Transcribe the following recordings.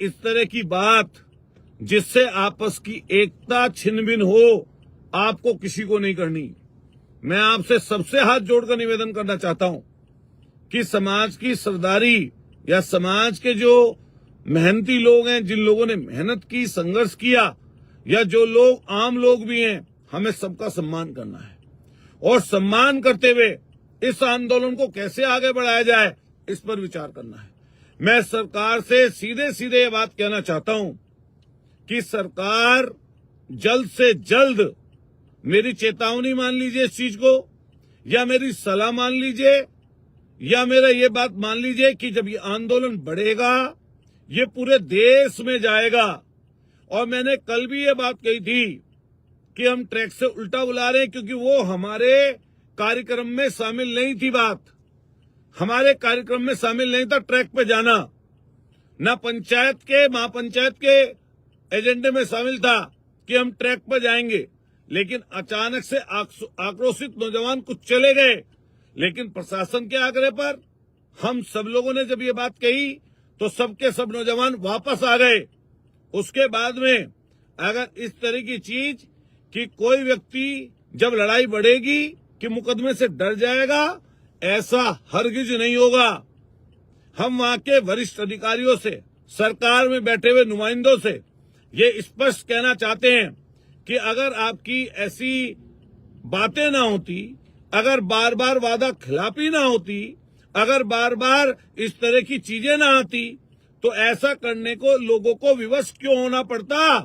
इस तरह की बात जिससे आपस की एकता छिन-भिन हो, आपको किसी को नहीं करनी। मैं आपसे सबसे हाथ जोड़कर निवेदन करना चाहता हूं कि समाज की सरदारी या समाज के जो मेहनती लोग हैं, जिन लोगों ने मेहनत की, संघर्ष किया, या जो लोग आम लोग भी हैं, हमें सबका सम्मान करना है और सम्मान करते हुए इस आंदोलन को कैसे आगे बढ़ाया जाए, इस पर विचार करना है। मैं सरकार से सीधे सीधे ये बात कहना चाहता हूं कि सरकार जल्द से जल्द मेरी चेतावनी मान लीजिए इस चीज को, या मेरी सलाह मान लीजिए, या मेरा ये बात मान लीजिए कि जब ये आंदोलन बढ़ेगा, ये पूरे देश में जाएगा। और मैंने कल भी ये बात कही थी कि हम ट्रैक से उल्टा बुला रहे हैं, क्योंकि वो हमारे कार्यक्रम में शामिल नहीं थी। बात हमारे कार्यक्रम में शामिल नहीं था ट्रैक पे जाना, ना पंचायत के महापंचायत के एजेंडे में शामिल था कि हम ट्रैक पर जाएंगे। लेकिन अचानक से आक्रोशित नौजवान कुछ चले गए, लेकिन प्रशासन के आग्रह पर हम सब लोगों ने जब ये बात कही तो सबके सब नौजवान वापस आ गए। उसके बाद में अगर इस तरह की चीज कि कोई व्यक्ति जब लड़ाई बढ़ेगी कि मुकदमे से डर जाएगा, ऐसा हरगिज नहीं होगा। हम वहां के वरिष्ठ अधिकारियों से, सरकार में बैठे हुए नुमाइंदों से ये स्पष्ट कहना चाहते हैं कि अगर आपकी ऐसी बातें ना होती, अगर बार बार वादा खिलाफी ना होती, अगर बार बार इस तरह की चीजें ना आती, तो ऐसा करने को लोगों को विवश क्यों होना पड़ता।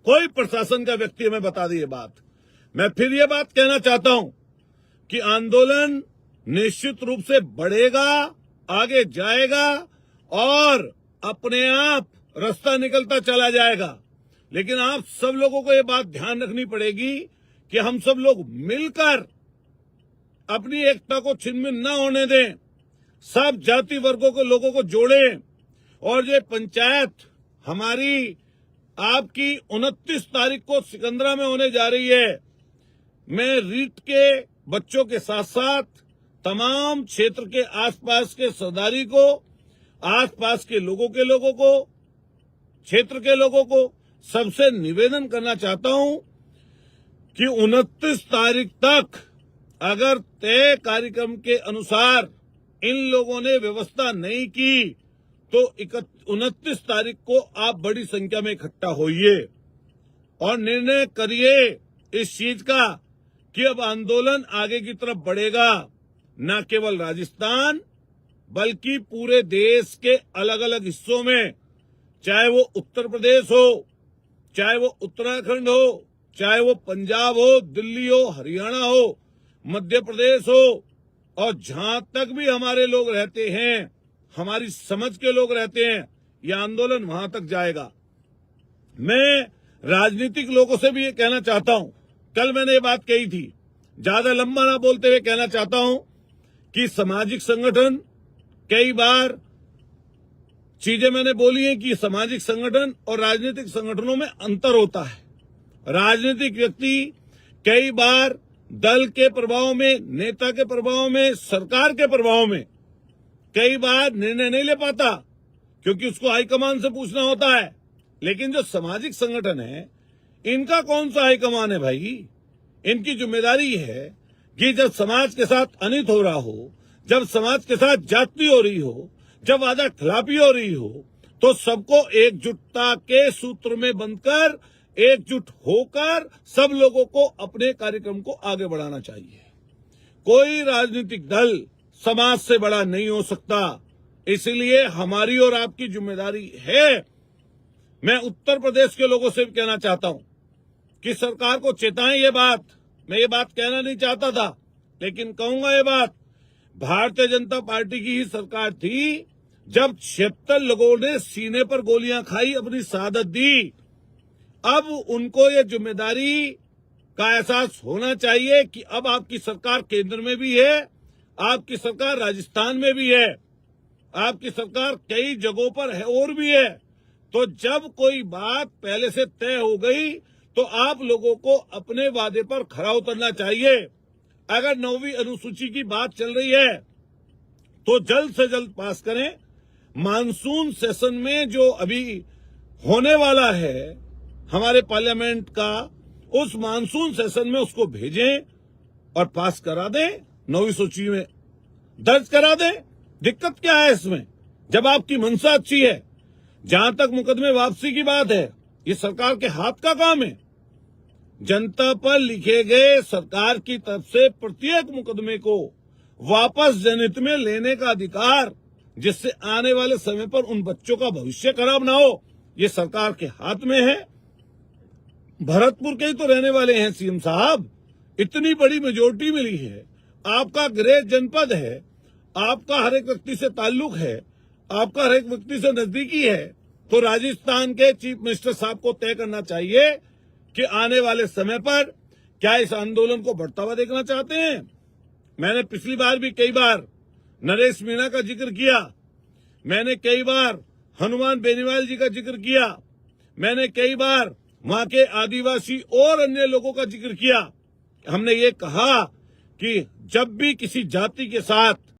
कोई प्रशासन का व्यक्ति हमें बता दी ये बात। मैं फिर ये बात कहना चाहता हूं कि आंदोलन निश्चित रूप से बढ़ेगा, आगे जाएगा और अपने आप रास्ता निकलता चला जाएगा। लेकिन आप सब लोगों को ये बात ध्यान रखनी पड़ेगी कि हम सब लोग मिलकर अपनी एकता को छिन-भिन न होने दें, सब जाति वर्गों के लोगों को जोड़ें। और ये पंचायत हमारी आपकी 29 तारीख को सिकंदरा में होने जा रही है। मैं रीट के बच्चों के साथ साथ तमाम क्षेत्र के आसपास के सरदारी को, आसपास के लोगों को, क्षेत्र के लोगों को सबसे निवेदन करना चाहता हूं कि 29 तारीख तक अगर तय कार्यक्रम के अनुसार इन लोगों ने व्यवस्था नहीं की तो 29 तारीख को आप बड़ी संख्या में इकट्ठा होइए और निर्णय करिए इस चीज का कि अब आंदोलन आगे की तरफ बढ़ेगा। न केवल राजस्थान बल्कि पूरे देश के अलग अलग हिस्सों में, चाहे वो उत्तर प्रदेश हो, चाहे वो उत्तराखंड हो, चाहे वो पंजाब हो, दिल्ली हो, हरियाणा हो, मध्य प्रदेश हो, और जहां तक भी हमारे लोग रहते हैं, हमारी समझ के लोग रहते हैं, यह आंदोलन वहां तक जाएगा। मैं राजनीतिक लोगों से भी ये कहना चाहता हूं, कल मैंने ये बात कही थी, ज्यादा लंबा ना बोलते हुए कहना चाहता हूं कि सामाजिक संगठन, कई बार चीजें मैंने बोली हैं कि सामाजिक संगठन और राजनीतिक संगठनों में अंतर होता है। राजनीतिक व्यक्ति कई बार दल के प्रभाव में, नेता के प्रभाव में, सरकार के प्रभाव में कई बार निर्णय नहीं ले पाता, क्योंकि उसको हाईकमान से पूछना होता है। लेकिन जो सामाजिक संगठन है, इनका कौन सा हाईकमान है भाई? इनकी जिम्मेदारी है कि जब समाज के साथ अनित हो रहा हो, जब समाज के साथ जाति हो रही हो, जब वादा खिलाफी हो रही हो, तो सबको एकजुटता के सूत्र में बंधकर, एकजुट होकर सब लोगों को अपने कार्यक्रम को आगे बढ़ाना चाहिए। कोई राजनीतिक दल समाज से बड़ा नहीं हो सकता, इसलिए हमारी और आपकी जिम्मेदारी है। मैं उत्तर प्रदेश के लोगों से भी कहना चाहता हूं कि सरकार को चेताएं ये बात। मैं ये बात कहना नहीं चाहता था, लेकिन कहूंगा ये बात। भारतीय जनता पार्टी की ही सरकार थी जब 76 लोगों ने सीने पर गोलियां खाई, अपनी शहादत दी। अब उनको ये जिम्मेदारी का एहसास होना चाहिए कि अब आपकी सरकार केंद्र में भी है, आपकी सरकार राजस्थान में भी है, आपकी सरकार कई जगहों पर है और भी है। तो जब कोई बात पहले से तय हो गई तो आप लोगों को अपने वादे पर खरा उतरना चाहिए। अगर 9वीं अनुसूची की बात चल रही है तो जल्द से जल्द पास करें। मानसून सेशन में जो अभी होने वाला है हमारे पार्लियामेंट का, उस मानसून सेशन में उसको भेजें और पास करा दें, 9वीं सूची में दर्ज करा दें। दिक्कत क्या है इसमें, जब आपकी मंशा अच्छी है। जहां तक मुकदमे वापसी की बात है, ये सरकार के हाथ का काम है। जनता पर लिखे गए सरकार की तरफ से प्रत्येक मुकदमे को वापस जनहित में लेने का अधिकार, जिससे आने वाले समय पर उन बच्चों का भविष्य खराब ना हो, ये सरकार के हाथ में है। भरतपुर के ही तो रहने वाले हैं सीएम साहब, इतनी बड़ी मेजोरिटी मिली है, आपका गृह जनपद है, आपका हर एक व्यक्ति से ताल्लुक है, आपका हर एक व्यक्ति से नजदीकी है, तो राजस्थान के चीफ मिनिस्टर साहब को तय करना चाहिए कि आने वाले समय पर क्या इस आंदोलन को बढ़ता हुआ देखना चाहते हैं। मैंने पिछली बार भी कई बार नरेश मीणा का जिक्र किया, मैंने कई बार हनुमान बेनीवाल जी का जिक्र किया, मैंने कई बार वहां के आदिवासी और अन्य लोगों का जिक्र किया। हमने ये कहा कि जब भी किसी जाति के साथ